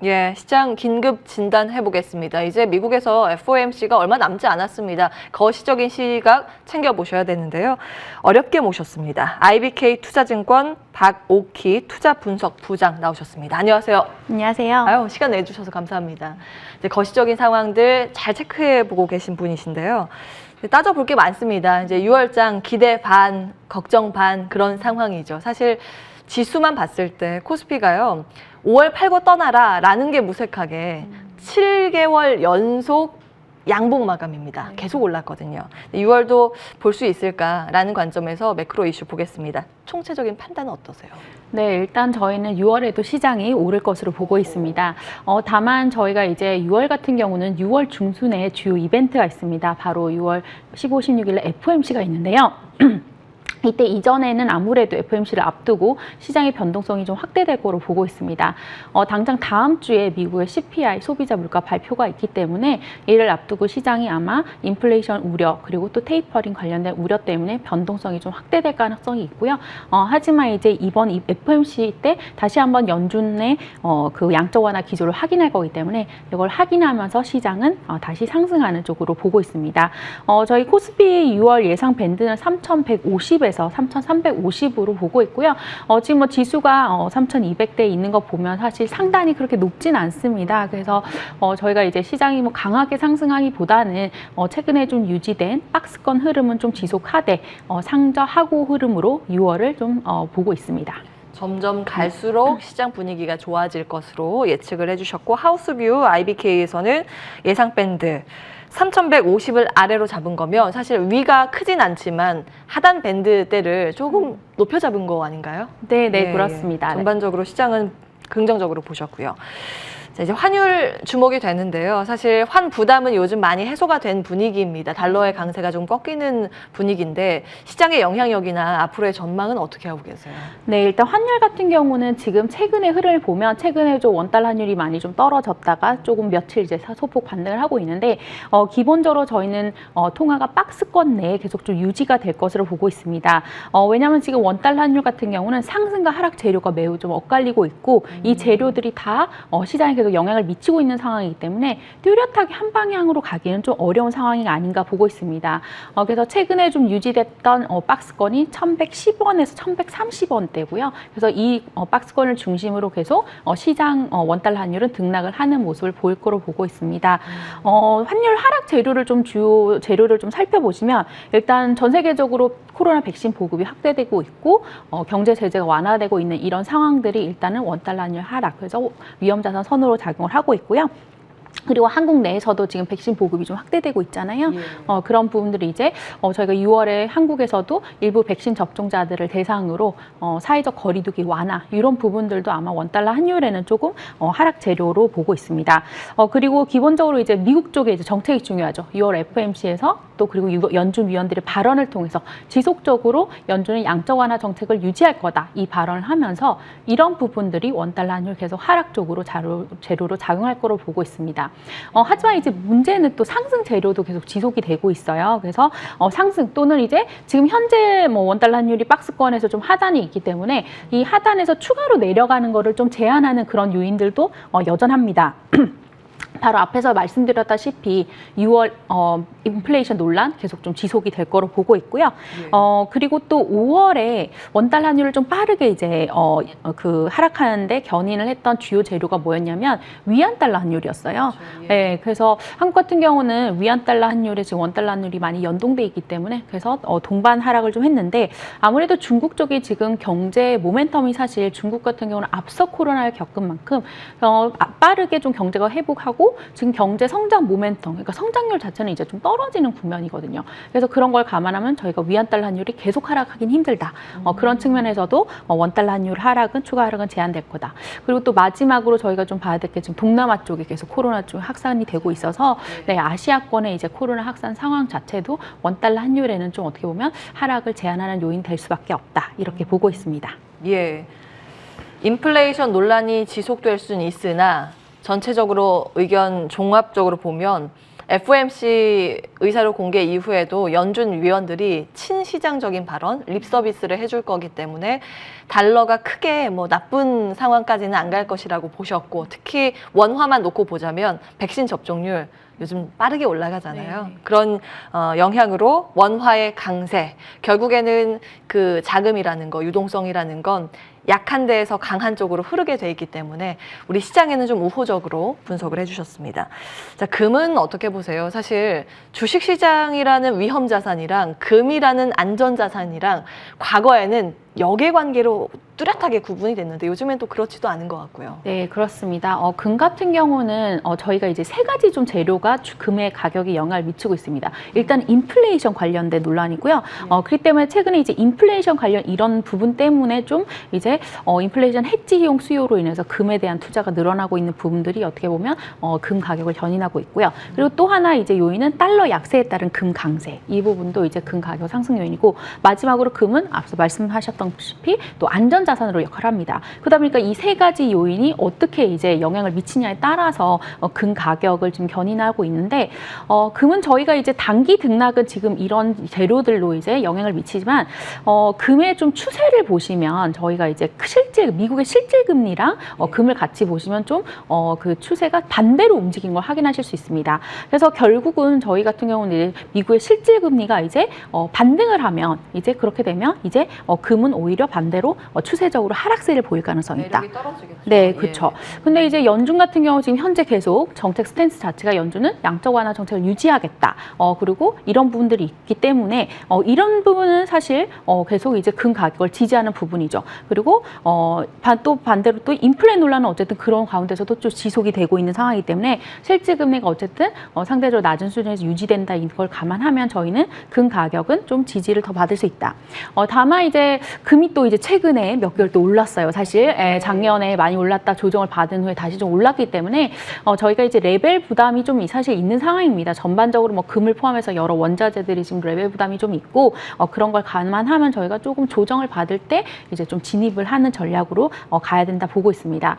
예, 시장 긴급 진단해 보겠습니다. 이제 미국에서 FOMC가 얼마 남지 않았습니다. 거시적인 시각 챙겨보셔야 되는데요. 어렵게 모셨습니다. IBK 투자증권 박옥희 투자분석 부장 나오셨습니다. 안녕하세요. 안녕하세요. 아유, 시간 내주셔서 감사합니다. 이제 거시적인 상황들 잘 체크해 보고 계신 분이신데요. 따져볼 게 많습니다. 이제 6월장 기대 반, 걱정 반 그런 상황이죠. 사실 지수만 봤을 때 코스피가요. 5월 팔고 떠나라 라는 게 무색하게 7개월 연속 양봉 마감입니다. 계속 올랐거든요. 6월도 볼 수 있을까라는 관점에서 매크로 이슈 보겠습니다. 총체적인 판단은 어떠세요? 네, 일단 저희는 6월에도 시장이 오를 것으로 보고 있습니다. 다만 저희가 이제 6월 같은 경우는 6월 중순에 주요 이벤트가 있습니다. 바로 6월 15, 16일에 FOMC가 있는데요. 이때 이전에는 아무래도 FOMC를 앞두고 시장의 변동성이 좀 확대될 거로 보고 있습니다. 당장 다음 주에 미국의 CPI 소비자 물가 발표가 있기 때문에 이를 앞두고 시장이 아마 인플레이션 우려 그리고 또 테이퍼링 관련된 우려 때문에 변동성이 좀 확대될 가능성이 있고요. 하지만 이제 이번 FOMC 때 다시 한번 연준의 그 양적 완화 기조를 확인할 거기 때문에 이걸 확인하면서 시장은 다시 상승하는 쪽으로 보고 있습니다. 저희 코스피 6월 예상 밴드는 3,150에서 3,350으로 보고 있고요. 지금 뭐 지수가 3,200대에 있는 거 보면 사실 상단이 그렇게 높진 않습니다. 그래서 저희가 이제 시장이 뭐 강하게 상승하기보다는 최근에 좀 유지된 박스권 흐름은 좀 지속하되 상저 하고 흐름으로 6월을 좀 보고 있습니다. 점점 갈수록 시장 분위기가 좋아질 것으로 예측을 해주셨고 하우스뷰 IBK에서는 예상 밴드 3,150을 아래로 잡은 거면 사실 위가 크진 않지만 하단 밴드대를 조금 높여 잡은 거 아닌가요? 네, 그렇습니다. 전반적으로 시장은 긍정적으로 보셨고요. 자, 이제 환율 주목이 되는데요. 사실 환 부담은 요즘 많이 해소가 된 분위기입니다. 달러의 강세가 좀 꺾이는 분위기인데 시장의 영향력이나 앞으로의 전망은 어떻게 하고 계세요? 네, 일단 환율 같은 경우는 지금 최근의 흐름을 보면 최근에 좀 원달러 환율이 많이 좀 떨어졌다가 조금 며칠 이제 소폭 반등을 하고 있는데 기본적으로 저희는 통화가 박스권 내에 계속 좀 유지가 될 것으로 보고 있습니다. 왜냐하면 지금 원달러 환율 같은 경우는 상승과 하락 재료가 매우 좀 엇갈리고 있고 이 재료들이 다 시장에 계속 영향을 미치고 있는 상황이기 때문에 뚜렷하게 한 방향으로 가기는 좀 어려운 상황이 아닌가 보고 있습니다. 그래서 최근에 좀 유지됐던 박스권이 1,110원에서 1,130원대고요. 그래서 이 박스권을 중심으로 계속 시장 원달러 환율은 등락을 하는 모습을 보일 거로 보고 있습니다. 환율 하락 재료를 좀 주요 재료를 좀 살펴보시면 일단 전 세계적으로 코로나 백신 보급이 확대되고 있고 경제 제재가 완화되고 있는 이런 상황들이 일단은 원달러 환율 하락, 그래서 위험자산 선호로 작용을 하고 있고요. 그리고 한국 내에서도 지금 백신 보급이 좀 확대되고 있잖아요. 그런 부분들이 이제 저희가 6월에 한국에서도 일부 백신 접종자들을 대상으로 사회적 거리두기 완화 이런 부분들도 아마 원달러 환율에는 조금 하락 재료로 보고 있습니다. 그리고 기본적으로 이제 미국 쪽에 이제 정책이 중요하죠. 6월 FOMC에서 또 그리고 연준 위원들의 발언을 통해서 지속적으로 연준은 양적 완화 정책을 유지할 거다 이 발언을 하면서 이런 부분들이 원달러 환율 계속 하락 쪽으로 재료로 작용할 거로 보고 있습니다. 하지만 이제 문제는 또 상승 재료도 계속 지속이 되고 있어요. 그래서 상승 또는 이제 지금 현재 뭐 원달러 환율이 박스권에서 좀 하단이 있기 때문에 이 하단에서 추가로 내려가는 거를 좀 제한하는 그런 요인들도 여전합니다. 바로 앞에서 말씀드렸다시피 6월 인플레이션 논란 계속 좀 지속이 될 거로 보고 있고요. 그리고 또 5월에 원달러 환율을 좀 빠르게 이제 그 하락하는데 견인을 했던 주요 재료가 뭐였냐면 위안 달러 환율이었어요. 그렇죠. 네, 그래서 한국 같은 경우는 위안 달러 환율에 지금 원달러 환율이 많이 연동돼 있기 때문에 그래서 동반 하락을 좀 했는데 아무래도 중국 쪽이 지금 경제 모멘텀이 사실 중국 같은 경우는 앞서 코로나를 겪은 만큼 빠르게 좀 경제가 회복하고 지금 경제 성장 모멘텀, 그러니까 성장률 자체는 이제 좀 떨어지는 국면이거든요. 그래서 그런 걸 감안하면 저희가 위안 달러 환율이 계속 하락하긴 힘들다. 그런 측면에서도 원달러 환율 하락은 추가 하락은 제한될 거다. 그리고 또 마지막으로 저희가 좀 봐야 될 게 지금 동남아 쪽에 계속 코로나 쪽 확산이 되고 있어서 네, 아시아권의 이제 코로나 확산 상황 자체도 원달러 환율에는 좀 어떻게 보면 하락을 제한하는 요인 될 수밖에 없다. 이렇게 보고 있습니다. 예. 인플레이션 논란이 지속될 수는 있으나 전체적으로 의견 종합적으로 보면 FOMC 의사로 공개 이후에도 연준 위원들이 친시장적인 발언, 립서비스를 해줄 거기 때문에 달러가 크게 뭐 나쁜 상황까지는 안 갈 것이라고 보셨고, 특히 원화만 놓고 보자면 백신 접종률 요즘 빠르게 올라가잖아요. 네. 그런 영향으로 원화의 강세, 결국에는 그 자금이라는 거, 유동성이라는 건 약한 데에서 강한 쪽으로 흐르게 돼 있기 때문에 우리 시장에는 좀 우호적으로 분석을 해주셨습니다. 자, 금은 어떻게 보세요? 사실 주식시장이라는 위험자산이랑 금이라는 안전자산이랑 과거에는 역의 관계로 뚜렷하게 구분이 됐는데 요즘엔 또 그렇지도 않은 것 같고요. 네, 그렇습니다. 금 같은 경우는 저희가 이제 세 가지 좀 재료가 금의 가격에 영향을 미치고 있습니다. 일단 인플레이션 관련된 논란이고요. 그렇기 때문에 최근에 이제 인플레이션 관련 이런 부분 때문에 좀 이제 인플레이션 해지용 수요로 인해서 금에 대한 투자가 늘어나고 있는 부분들이 어떻게 보면 금 가격을 견인하고 있고요. 그리고 또 하나 이제 요인은 달러 약세에 따른 금 강세, 이 부분도 이제 금 가격 상승 요인이고, 마지막으로 금은 앞서 말씀하셨다시피 또 안전자산으로 역할을 합니다. 그러다 보니까 이 세 가지 요인이 어떻게 이제 영향을 미치냐에 따라서 금 가격을 지금 견인하고 있는데, 금은 저희가 이제 단기 등락은 지금 이런 재료들로 이제 영향을 미치지만, 금의 좀 추세를 보시면 저희가 이제 미국의 실질 금리랑 금을 같이 보시면 좀 그 추세가 반대로 움직인 걸 확인하실 수 있습니다. 그래서 결국은 저희 같은 경우는 이제 미국의 실질 금리가 이제 반등을 하면, 이제 그렇게 되면 이제 금은 오히려 반대로 추세적으로 하락세를 보일 가능성이 있다. 매력이 떨어지겠죠. 네, 그렇죠. 근데 이제 연준 같은 경우 지금 현재 계속 정책 스탠스 자체가 연준은 양적 완화 정책을 유지하겠다. 그리고 이런 부분들이 있기 때문에 이런 부분은 사실 계속 이제 금 가격을 지지하는 부분이죠. 그리고 또 반대로 또 인플레 논란은 어쨌든 그런 가운데서도 좀 지속이 되고 있는 상황이기 때문에 실질 금리가 어쨌든 상대적으로 낮은 수준에서 유지된다, 이걸 감안하면 저희는 금 가격은 좀 지지를 더 받을 수 있다. 다만 이제 금이 또 이제 최근에 몇 개월 또 올랐어요. 사실 작년에 많이 올랐다 조정을 받은 후에 다시 좀 올랐기 때문에 저희가 이제 레벨 부담이 좀 사실 있는 상황입니다. 전반적으로 뭐 금을 포함해서 여러 원자재들이 지금 레벨 부담이 좀 있고, 그런 걸 감안하면 저희가 조금 조정을 받을 때 이제 좀 진입을 하는 전략으로 가야 된다 보고 있습니다.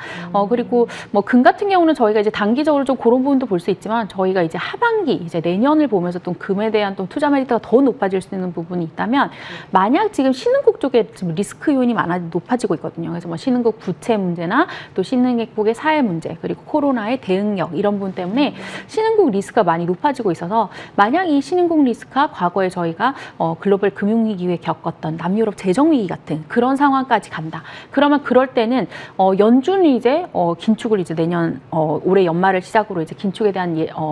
그리고 뭐 금 같은 경우는 저희가 이제 단기적으로 좀 그런 부분도 볼 수 있지만, 저희가 이제 하반기 이제 내년을 보면서 또 금에 대한 또 투자 메리트가 더 높아질 수 있는 부분이 있다면, 만약 지금 신흥국 쪽에 지금 리스크 요인이 높아지고 있거든요. 그래서 뭐 신흥국 부채 문제나 또 신흥국의 사회 문제, 그리고 코로나의 대응력, 이런 부분 때문에 신흥국 리스크가 많이 높아지고 있어서, 만약 이 신흥국 리스크가 과거에 저희가 글로벌 금융위기 이후에 겪었던 남유럽 재정위기 같은 그런 상황까지 간다. 그러면 그럴 때는 연준이 이제 긴축을 이제 내년 올해 연말을 시작으로 이제 긴축에 대한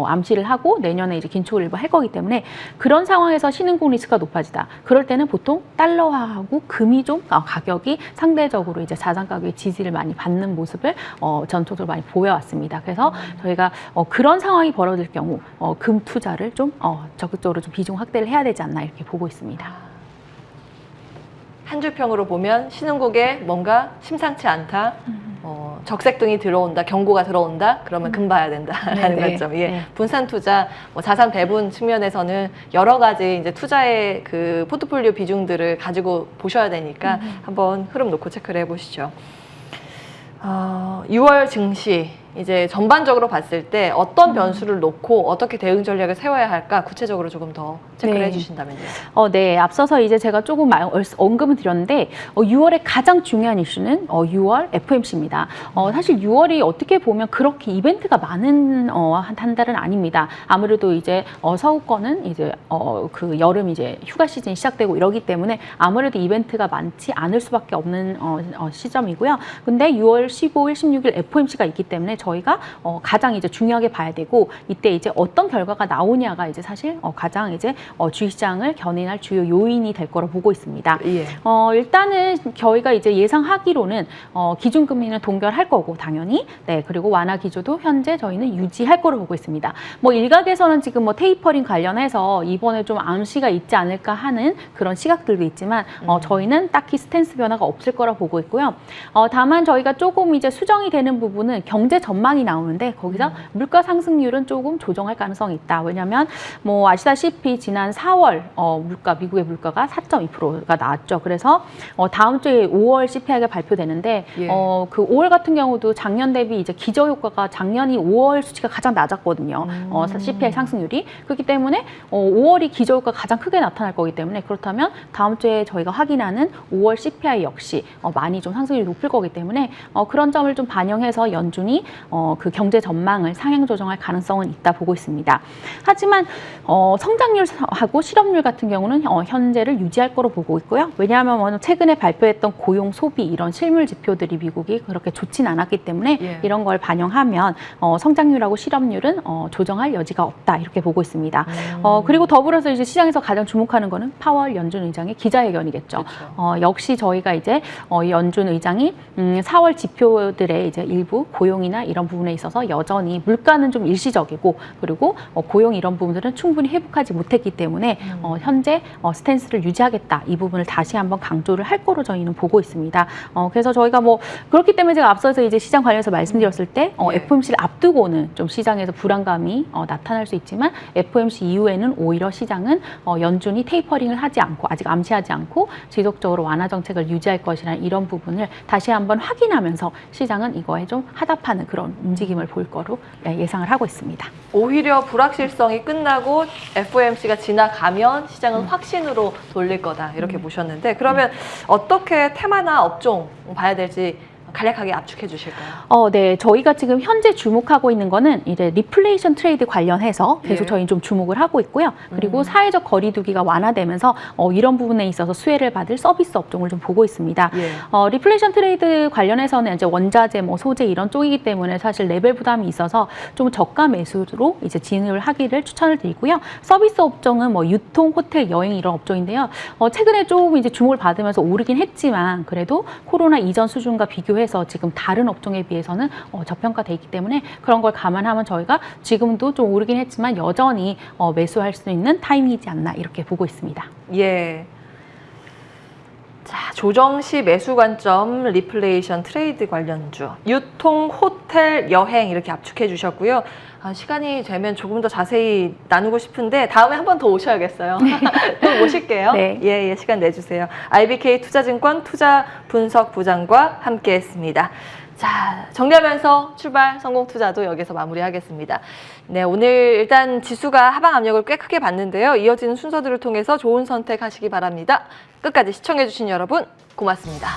암시를 하고 내년에 이제 긴축을 일부 할 거기 때문에, 그런 상황에서 신흥국 리스크가 높아지다. 그럴 때는 보통 달러화하고 금이 좀 가격이 상대적으로 이제 자산 가격의 지지를 많이 받는 모습을 전통적으로 많이 보여왔습니다. 그래서 저희가 그런 상황이 벌어질 경우 금 투자를 좀 적극적으로 좀 비중 확대를 해야 되지 않나, 이렇게 보고 있습니다. 한 줄평으로 보면 신흥국에 뭔가 심상치 않다, 적색등이 들어온다, 경고가 들어온다, 그러면 금 봐야 된다라는 네네. 관점. 예. 네. 분산 투자, 자산 배분 측면에서는 여러 가지 이제 투자의 그 포트폴리오 비중들을 가지고 보셔야 되니까 한번 흐름 놓고 체크를 해보시죠. 6월 증시 이제 전반적으로 봤을 때 어떤 변수를 놓고 어떻게 대응 전략을 세워야 할까, 구체적으로 조금 더 체크를 네. 해주신다면요. 네, 앞서서 이제 제가 조금 언급을 드렸는데 6월에 가장 중요한 이슈는 6월 FOMC입니다. 사실 6월이 어떻게 보면 그렇게 이벤트가 많은 한 달은 아닙니다. 아무래도 이제 서구권은 이제 그 여름 이제 휴가 시즌이 시작되고 이러기 때문에 아무래도 이벤트가 많지 않을 수밖에 없는 시점이고요. 근데 6월 15일, 16일 FOMC가 있기 때문에 저희가 가장 이제 중요하게 봐야 되고, 이때 이제 어떤 결과가 나오냐가 이제 사실 가장 이제 주식시장을 견인할 주요 요인이 될 거로 보고 있습니다. 예. 일단은 저희가 이제 예상하기로는 기준금리는 동결할 거고 당연히, 네, 그리고 완화 기조도 현재 저희는 유지할 거로 보고 있습니다. 뭐 일각에서는 지금 뭐 테이퍼링 관련해서 이번에 좀 암시가 있지 않을까 하는 그런 시각들도 있지만 저희는 딱히 스탠스 변화가 없을 거라 보고 있고요. 다만 저희가 조금 이제 수정이 되는 부분은 경제 전망이 나오는데 거기서 물가 상승률은 조금 조정할 가능성이 있다. 왜냐하면 뭐 아시다시피 지난 4월 미국의 물가가 4.2%가 나왔죠. 그래서 다음 주에 5월 CPI가 발표되는데 예. 그 5월 같은 경우도 작년 대비 이제 기저 효과가 작년이 5월 수치가 가장 낮았거든요. CPI 상승률이. 그렇기 때문에 5월이 기저 효과가 가장 크게 나타날 거기 때문에 그렇다면 다음 주에 저희가 확인하는 5월 CPI 역시 많이 좀 상승률이 높을 거기 때문에 그런 점을 좀 반영해서 연준이 그 경제 전망을 상향 조정할 가능성은 있다 보고 있습니다. 하지만 성장률하고 실업률 같은 경우는 현재를 유지할 거로 보고 있고요. 왜냐하면 최근에 발표했던 고용, 소비 이런 실물 지표들이 미국이 그렇게 좋진 않았기 때문에 예. 이런 걸 반영하면 성장률하고 실업률은 조정할 여지가 없다 이렇게 보고 있습니다. 그리고 더불어서 이제 시장에서 가장 주목하는 거는 파월 연준 의장의 기자회견이겠죠. 그렇죠. 역시 저희가 이제 연준 의장이 4월 지표들의 이제 일부 고용이나 이런 부분에 있어서 여전히 물가는 좀 일시적이고 그리고 고용 이런 부분들은 충분히 회복하지 못했기 때문에 현재 스탠스를 유지하겠다 이 부분을 다시 한번 강조를 할 거로 저희는 보고 있습니다. 그래서 저희가 뭐 그렇기 때문에 제가 앞서서 이제 시장 관련해서 말씀드렸을 때 예. FOMC를 앞두고는 좀 시장에서 불안감이 나타날 수 있지만 FOMC 이후에는 오히려 시장은 연준이 테이퍼링을 하지 않고 아직 암시하지 않고 지속적으로 완화 정책을 유지할 것이라는 이런 부분을 다시 한번 확인하면서 시장은 이거에 좀 하답하는 그런 움직임을 볼 거로 예상을 하고 있습니다. 오히려 불확실성이 끝나고 FOMC가 지나가면 시장은 확신으로 돌릴 거다 이렇게 보셨는데 그러면 어떻게 테마나 업종 봐야 될지 간략하게 압축해 주실까요? 네. 저희가 지금 현재 주목하고 있는 거는 이제 리플레이션 트레이드 관련해서 계속 예. 저희는 좀 주목을 하고 있고요. 그리고 사회적 거리두기가 완화되면서 이런 부분에 있어서 수혜를 받을 서비스 업종을 좀 보고 있습니다. 예. 리플레이션 트레이드 관련해서는 이제 원자재, 뭐 소재 이런 쪽이기 때문에 사실 레벨 부담이 있어서 좀 저가 매수로 이제 진입을 하기를 추천을 드리고요. 서비스 업종은 뭐 유통, 호텔, 여행 이런 업종인데요. 최근에 조금 이제 주목을 받으면서 오르긴 했지만 그래도 코로나 이전 수준과 비교해서 지금 다른 업종에 비해서는 저평가돼 있기 때문에 그런 걸 감안하면 저희가 지금도 좀 오르긴 했지만 여전히 매수할 수 있는 타이밍이지 않나 이렇게 보고 있습니다. 예. 자, 조정 시 매수 관점 리플레이션 트레이드 관련주, 유통, 호텔, 여행 이렇게 압축해 주셨고요. 시간이 되면 조금 더 자세히 나누고 싶은데 다음에 한 번 더 오셔야겠어요. 또 모실게요. 네. 예, 시간 내주세요. IBK 투자증권 투자 분석 부장과 함께했습니다. 자, 정리하면서 출발 성공 투자도 여기서 마무리하겠습니다. 네, 오늘 일단 지수가 하방 압력을 꽤 크게 받는데요. 이어지는 순서들을 통해서 좋은 선택하시기 바랍니다. 끝까지 시청해주신 여러분 고맙습니다.